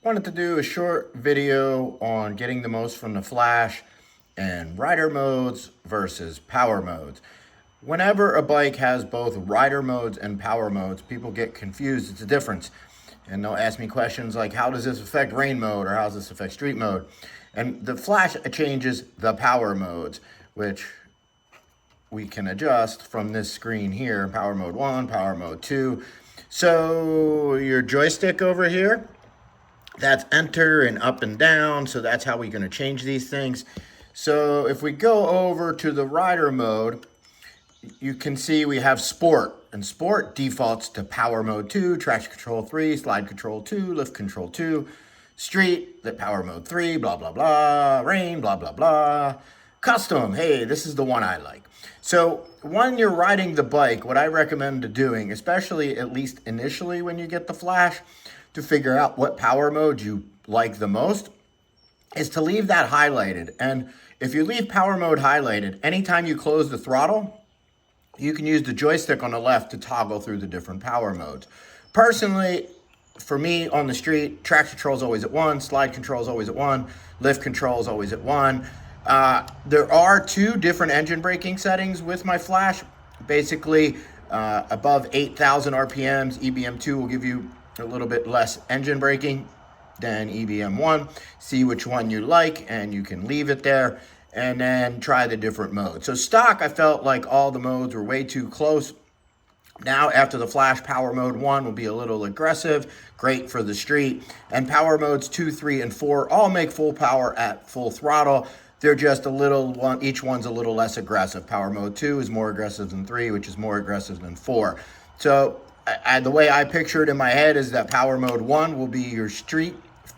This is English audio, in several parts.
Wanted to do a short video on getting the most from the flash and rider modes versus power modes. Whenever a bike has both rider modes and power modes, people get confused. It's a difference. And they'll ask me questions like, how does this affect rain mode, or how does this affect street mode? And the flash changes the power modes, which we can adjust from this screen here. Power mode 1, power mode 2. So your joystick over here, that's enter and up and down, so that's how we're going to change these things. So if we go over to the rider mode, you can see we have sport, and sport defaults to power mode 2, traction control 3, slide control 2, lift control 2, street, the power mode 3, blah, blah, blah, rain, blah, blah, blah. Custom, hey, this is the one I like. So when you're riding the bike, what I recommend doing, especially at least initially when you get the flash, to figure out what power mode you like the most, is to leave that highlighted. And if you leave power mode highlighted, anytime you close the throttle, you can use the joystick on the left to toggle through the different power modes. Personally, for me on the street, traction control is always at 1, slide control is always at 1, lift control is always at 1. There are 2 different engine braking settings with my flash. Basically, above 8,000 RPMs, EBM2 will give you a little bit less engine braking than EBM1. See which one you like, and you can leave it there and then try the different modes. So stock, I felt like all the modes were way too close. Now after the flash, power mode 1 will be a little aggressive, great for the street, and power modes 2, 3, and 4 all make full power at full throttle. They're just a little one, each one's a little less aggressive. Power mode 2 is more aggressive than 3, which is more aggressive than 4. So the way I picture it in my head is that power mode 1 will be your street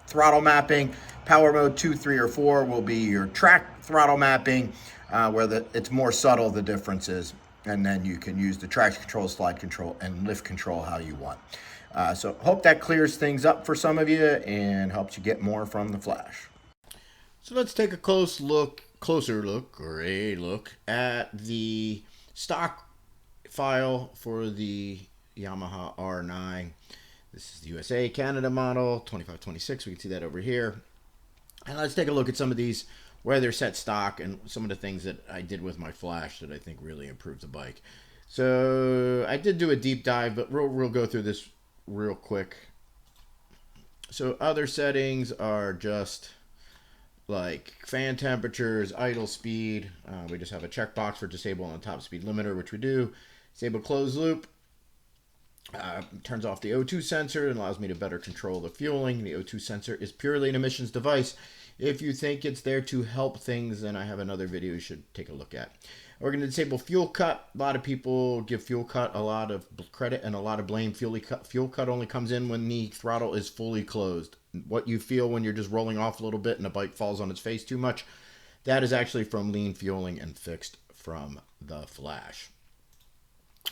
throttle mapping. Power mode 2, 3, or 4 will be your track throttle mapping, where it's more subtle, the differences. And then you can use the traction control, slide control, and lift control how you want. So hope that clears things up for some of you and helps you get more from the flash. So let's take a closer look at the stock file for the Yamaha R9. This is the USA, Canada model, 2526. We can see that over here. And let's take a look at some of these, where they're set stock, and some of the things that I did with my flash that I think really improved the bike. So I did do a deep dive, but we'll go through this real quick. So other settings are just like fan temperatures, idle speed. We just have a checkbox for disable on the top speed limiter, which we do. Disable closed loop. Turns off the O2 sensor and allows me to better control the fueling. The O2 sensor is purely an emissions device. If you think it's there to help things, then I have another video you should take a look at. We're going to disable fuel cut. A lot of people give fuel cut a lot of credit and a lot of blame. Fuel cut only comes in when the throttle is fully closed. What you feel when you're just rolling off a little bit and the bike falls on its face too much, that is actually from lean fueling and fixed from the flash.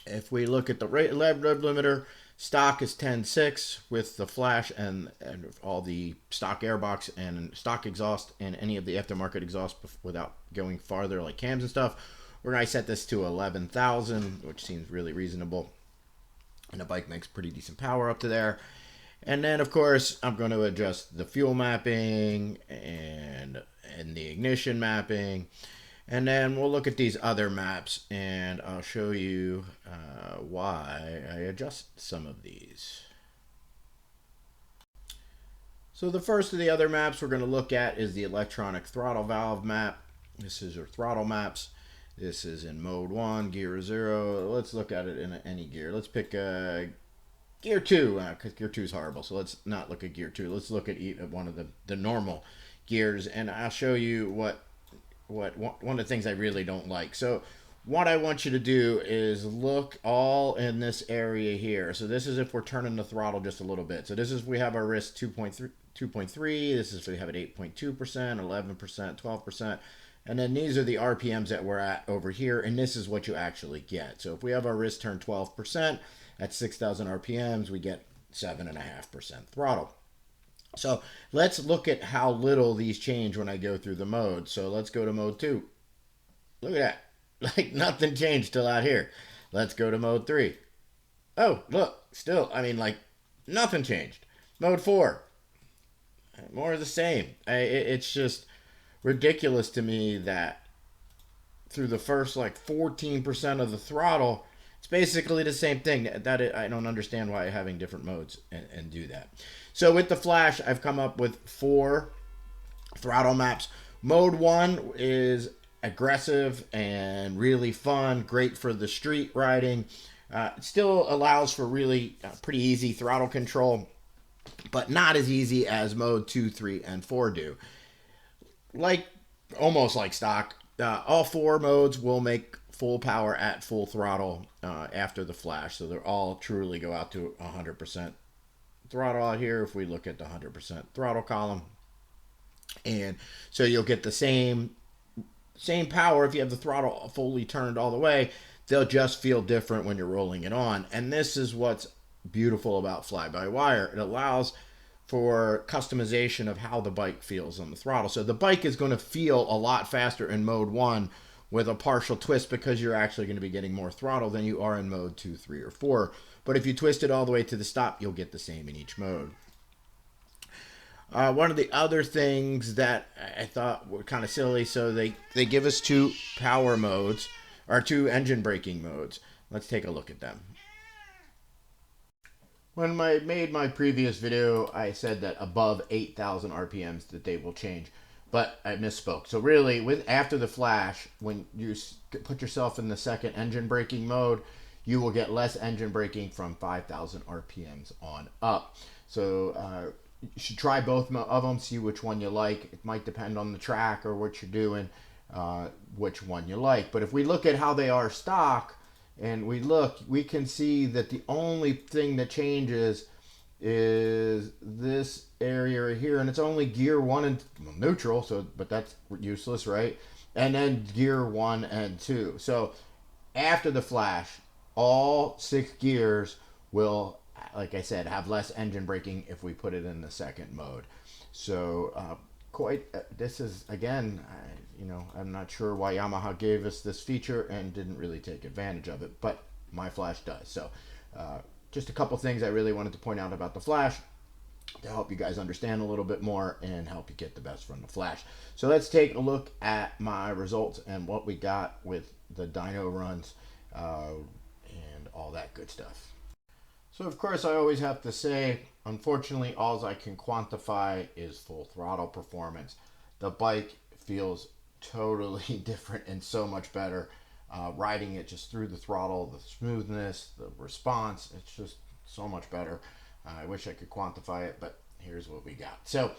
If we look at the rev limiter, stock is 10.6 with the flash and all the stock airbox and stock exhaust and any of the aftermarket exhaust without going farther like cams and stuff. We're going to set this to 11,000, which seems really reasonable. and the bike makes pretty decent power up to there. And then, of course, I'm going to adjust the fuel mapping and the ignition mapping. And then we'll look at these other maps, and I'll show you why I adjust some of these. So the first of the other maps we're going to look at is the electronic throttle valve map. This is your throttle maps. This is in mode 1, gear 0. Let's look at it in any gear. Let's pick gear 2, because gear 2 is horrible. So let's not look at gear 2. Let's look at one of the normal gears, and I'll show you what one of the things I really don't like. So what I want you to do is look all in this area here. So this is if we're turning the throttle just a little bit. So this is if we have our wrist 2.3. This is if we have it 8.2%, 11%, 12%. And then these are the RPMs that we're at over here, and this is what you actually get. So if we have our wrist turn 12%, at 6,000 RPMs, we get 7.5% throttle. So let's look at how little these change when I go through the mode. So let's go to mode 2. Look at that. Like nothing changed till out here. Let's go to mode 3. Oh, look, still, I mean, like nothing changed. Mode 4. More of the same. It's just ridiculous to me that through the first like 14% of the throttle, it's basically the same thing. I don't understand why having different modes and do that. So with the flash, I've come up with 4 throttle maps. Mode 1 is aggressive and really fun, great for the street riding. It still allows for really pretty easy throttle control, but not as easy as mode 2, 3, and 4 do. Like almost like stock, all 4 modes will make full power at full throttle after the flash. So they're all truly go out to 100% throttle out here if we look at the 100% throttle column. And so you'll get the same power if you have the throttle fully turned all the way. They'll just feel different when you're rolling it on. And this is what's beautiful about fly-by-wire. It allows for customization of how the bike feels on the throttle. So the bike is going to feel a lot faster in mode 1 with a partial twist because you're actually going to be getting more throttle than you are in mode 2, 3, or 4. But if you twist it all the way to the stop, you'll get the same in each mode. One of the other things that I thought were kind of silly, so they give us 2 power modes, or 2 engine braking modes. Let's take a look at them. When I made my previous video, I said that above 8,000 RPMs that they will change, but I misspoke. So really, after the flash, when you put yourself in the second engine braking mode, you will get less engine braking from 5,000 RPMs on up. So you should try both of them, see which one you like. It might depend on the track or what you're doing, which one you like. But if we look at how they are stock, and we can see that the only thing that changes is this area right here, and it's only gear 1 and neutral, but that's useless, right? And then gear 1 and 2. So after the flash, all 6 gears will, like I said, have less engine braking if we put it in the second mode. So this is, again, I'm not sure why Yamaha gave us this feature and didn't really take advantage of it, but my flash does. So just a couple things I really wanted to point out about the flash to help you guys understand a little bit more and help you get the best from the flash. So let's take a look at my results and what we got with the dyno runs and all that good stuff. So of course I always have to say, unfortunately, all I can quantify is full throttle performance. The bike feels totally different and so much better. Riding it just through the throttle, the smoothness, the response, it's just so much better. I wish I could quantify it, but here's what we got. So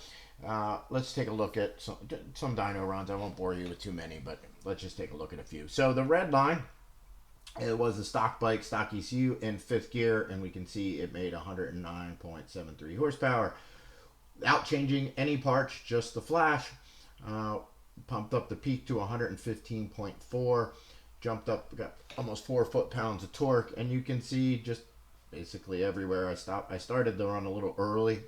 let's take a look at some dyno runs. I won't bore you with too many, but let's just take a look at a few. So the red line, it was a stock bike, stock ECU in 5th gear, and we can see it made 109.73 horsepower. Without changing any parts, just the flash. Pumped up the peak to 115.4, jumped up, got almost 4 foot-pounds of torque, and you can see just basically everywhere I stopped. I started the run a little early.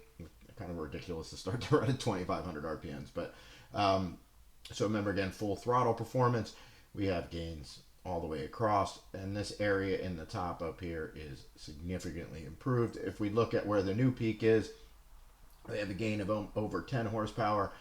Kind of ridiculous to start the run at 2,500 RPMs, but so remember again, full throttle performance. We have gains all the way across, and this area in the top up here is significantly improved. If we look at where the new peak is, they have a gain of over 10 horsepower,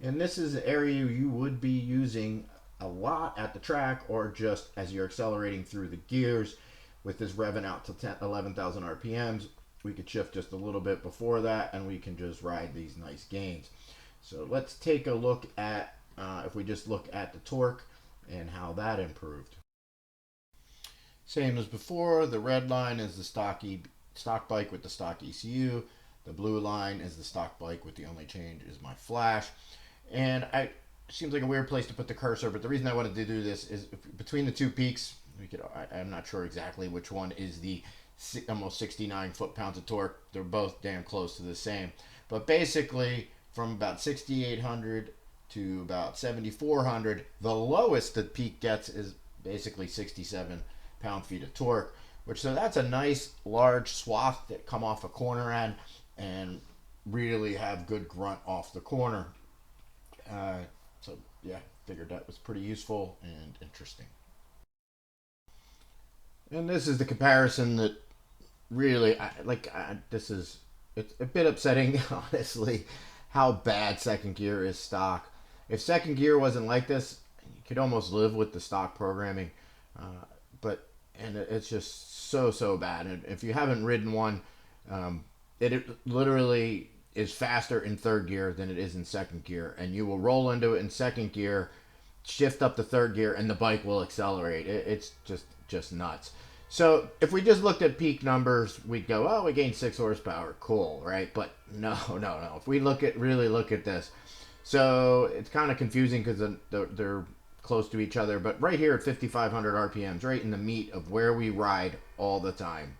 and this is an area you would be using a lot at the track or just as you're accelerating through the gears. With this revving out to 11,000 RPMs, we could shift just a little bit before that, and we can just ride these nice gains. So let's take a look at, if we just look at the torque and how that improved. Same as before, the red line is the stock bike with the stock ECU. The blue line is the stock bike with the only change is my flash. And seems like a weird place to put the cursor, but the reason I wanted to do this is between the two peaks, I'm not sure exactly which one is the almost 69 foot-pounds of torque. They're both damn close to the same. But basically, from about 6,800 to about 7,400, the lowest the peak gets is basically 67 pound-feet of torque, so that's a nice large swath that come off a corner end and really have good grunt off the corner. So yeah, figured that was pretty useful and interesting. And this is the comparison that really, it's a bit upsetting, honestly, how bad second gear is stock. If second gear wasn't like this, you could almost live with the stock programming. And it's just so bad. And if you haven't ridden one, it literally is faster in third gear than it is in second gear. And you will roll into it in second gear, shift up to third gear, and the bike will accelerate. It's just nuts. So if we just looked at peak numbers, we'd go, oh, we gained 6 horsepower. Cool, right? But no. If we really look at this, so it's kind of confusing because they're close to each other, but right here at 5,500 RPMs, right in the meat of where we ride all the time,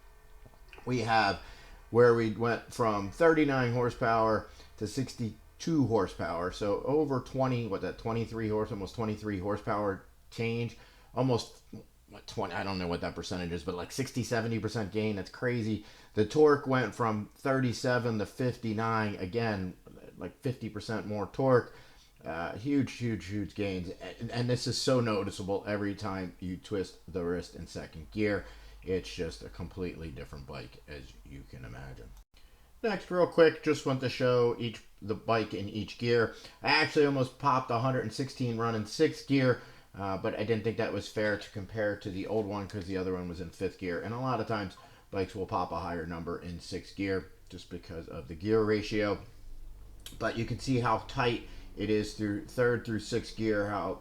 we have where we went from 39 horsepower to 62 horsepower. So over 23 horse, almost 23 horsepower change, almost 20, I don't know what that percentage is, but like 60-70% gain. That's crazy. The torque went from 37 to 59, again, like 50% more torque. Huge gains, and this is so noticeable every time you twist the wrist in second gear. It's just a completely different bike, as you can imagine. Next, real quick, just want to show the bike in each gear. I actually almost popped 116 run in 6th gear, but I didn't think that was fair to compare to the old one because the other one was in 5th gear, and a lot of times bikes will pop a higher number in 6th gear just because of the gear ratio. But you can see how tight it is through 3rd through 6th gear, how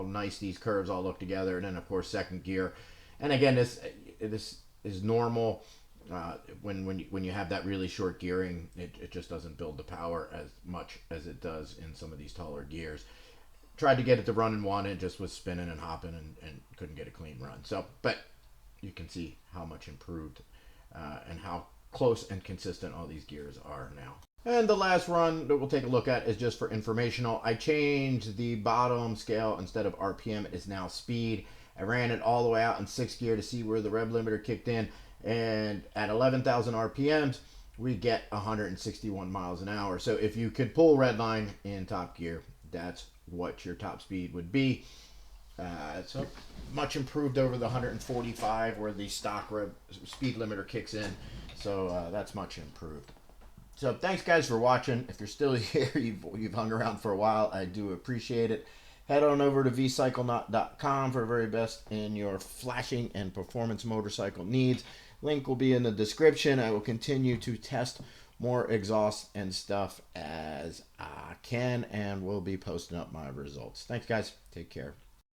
nice these curves all look together, and then of course 2nd gear. And again, this is normal. When you have that really short gearing, it just doesn't build the power as much as it does in some of these taller gears. Tried to get it to run in one, it just was spinning and hopping and couldn't get a clean run. So, but you can see how much improved and how close and consistent all these gears are now. And the last run that we'll take a look at is just for informational. I changed the bottom scale. Instead of RPM, it is now speed. I ran it all the way out in 6th gear to see where the rev limiter kicked in. And at 11,000 RPMs, we get 161 miles an hour. So if you could pull redline in top gear, that's what your top speed would be. So much improved over the 145 where the stock rev speed limiter kicks in. So that's much improved. So thanks guys for watching. If you're still here, you've hung around for a while, I do appreciate it. Head on over to Vcyclenut.com for the very best in your flashing and performance motorcycle needs. Link will be in the description. I will continue to test more exhaust and stuff as I can, and will be posting up my results. Thanks guys. Take care.